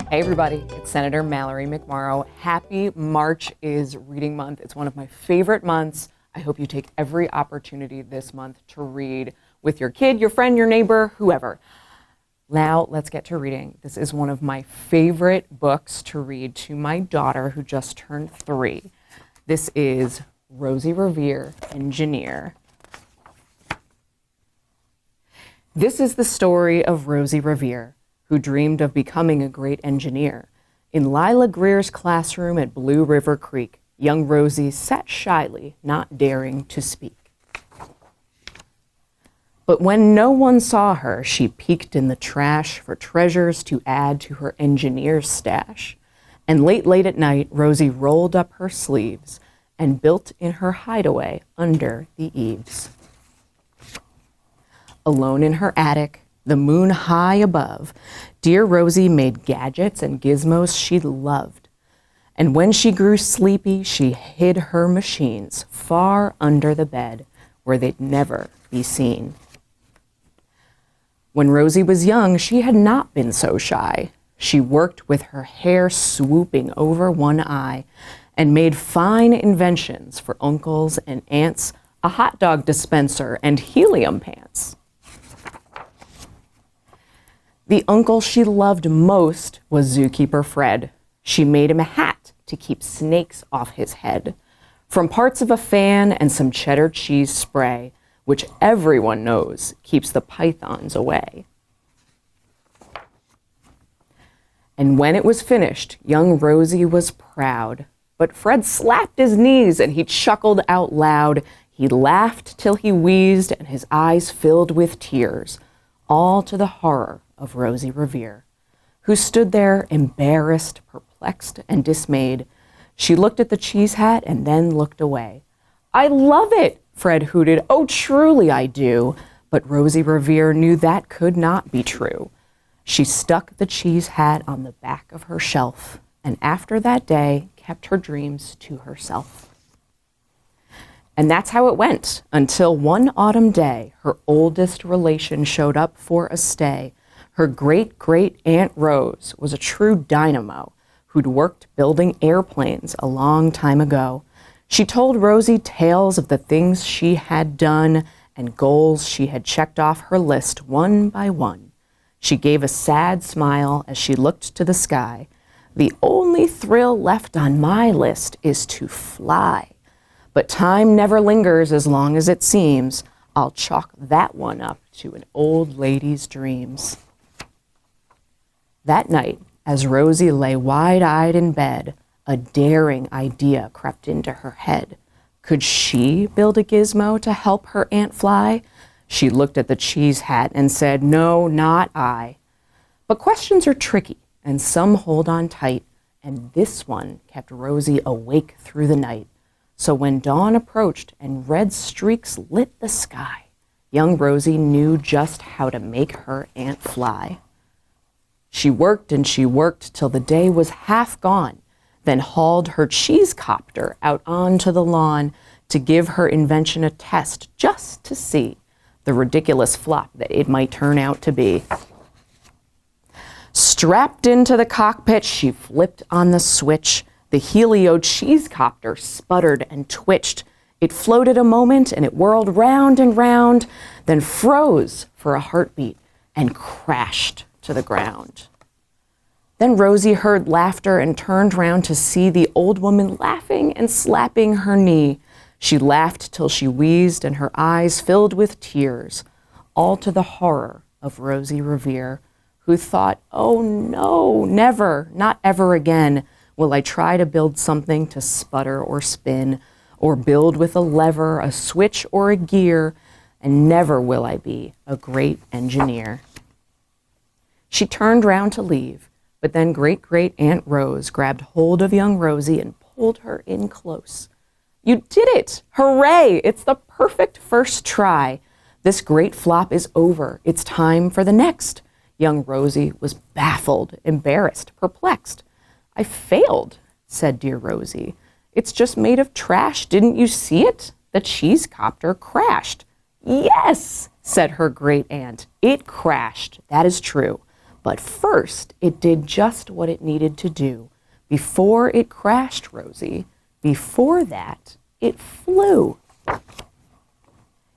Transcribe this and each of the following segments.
Hey everybody, it's Senator Mallory McMorrow. Happy March is Reading Month. It's one of my favorite months. I hope you take every opportunity this month to read with your kid, your friend, your neighbor, whoever. Now let's get to reading. This is one of my favorite books to read to my daughter who just turned 3. This is Rosie, Revere, Engineer. This is the story of Rosie Revere, who dreamed of becoming a great engineer. In Lila Greer's classroom at Blue River Creek, young Rosie sat shyly, not daring to speak. But when no one saw her, she peeked in the trash for treasures to add to her engineer's stash. And late at night, Rosie rolled up her sleeves and built in her hideaway under the eaves. Alone in her attic, the moon high above, dear Rosie made gadgets and gizmos she loved. And when she grew sleepy, she hid her machines far under the bed where they'd never be seen. When Rosie was young, she had not been so shy. She worked with her hair swooping over one eye and made fine inventions for uncles and aunts, a hot dog dispenser and helium pants. The uncle she loved most was Zookeeper Fred. She made him a hat to keep snakes off his head, from parts of a fan and some cheddar cheese spray, which everyone knows keeps the pythons away. And when it was finished, young Rosie was proud, but Fred slapped his knees and he chuckled out loud. He laughed till he wheezed and his eyes filled with tears, all to the horror of Rosie Revere, who stood there embarrassed, perplexed, and dismayed. She looked at the cheese hat and then looked away. "I love it," Fred hooted. "Oh, truly I do." But Rosie Revere knew that could not be true. She stuck the cheese hat on the back of her shelf, and after that day, kept her dreams to herself. And that's how it went, until one autumn day, her oldest relation showed up for a stay. Her great-great-aunt Rose was a true dynamo who'd worked building airplanes a long time ago. She told Rosie tales of the things she had done and goals she had checked off her list one by one. She gave a sad smile as she looked to the sky. "The only thrill left on my list is to fly. But time never lingers as long as it seems. I'll chalk that one up to an old lady's dreams." That night, as Rosie lay wide-eyed in bed, a daring idea crept into her head. Could she build a gizmo to help her aunt fly? She looked at the cheese hat and said, "No, not I." But questions are tricky, and some hold on tight, and this one kept Rosie awake through the night. So when dawn approached and red streaks lit the sky, young Rosie knew just how to make her aunt fly. She worked and she worked till the day was half gone, then hauled her cheese copter out onto the lawn to give her invention a test just to see the ridiculous flop that it might turn out to be. Strapped into the cockpit, she flipped on the switch. The helio cheese copter sputtered and twitched. It floated a moment and it whirled round and round, then froze for a heartbeat and crashed to the ground. Then Rosie heard laughter and turned round to see the old woman laughing and slapping her knee. She laughed till she wheezed and her eyes filled with tears, all to the horror of Rosie Revere, who thought, "Oh no, never, not ever again will I try to build something to sputter or spin, or build with a lever, a switch, or a gear, and never will I be a great engineer." She turned round to leave, but then great-great-aunt Rose grabbed hold of young Rosie and pulled her in close. "You did it! Hooray! It's the perfect first try. This great flop is over. It's time for the next." Young Rosie was baffled, embarrassed, perplexed. "I failed," said dear Rosie. "It's just made of trash. Didn't you see it? The cheese copter crashed." "Yes," said her great aunt, "it crashed. That is true. But first, it did just what it needed to do. Before it crashed, Rosie, before that, it flew.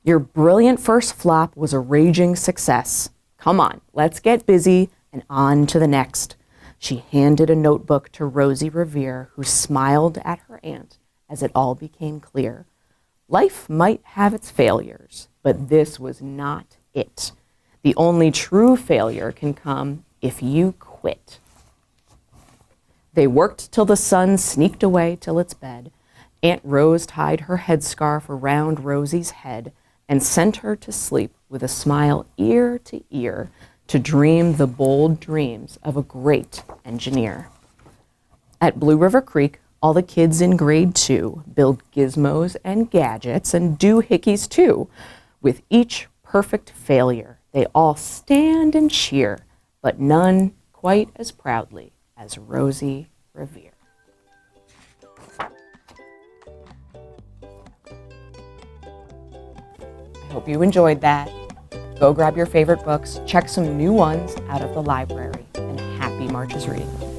Your brilliant first flop was a raging success. Come on, let's get busy and on to the next. She handed a notebook to Rosie Revere, who smiled at her aunt as it all became clear. Life might have its failures, but this was not it. The only true failure can come if you quit. They worked till the sun sneaked away till its bed. Aunt Rose tied her headscarf around Rosie's head and sent her to sleep with a smile ear to ear to dream the bold dreams of a great engineer. At Blue River Creek, all the kids in grade 2 build gizmos and gadgets and doohickeys too. With each perfect failure, they all stand and cheer, but none quite as proudly as Rosie Revere. I hope you enjoyed that. Go grab your favorite books, check some new ones out of the library, and happy March's reading.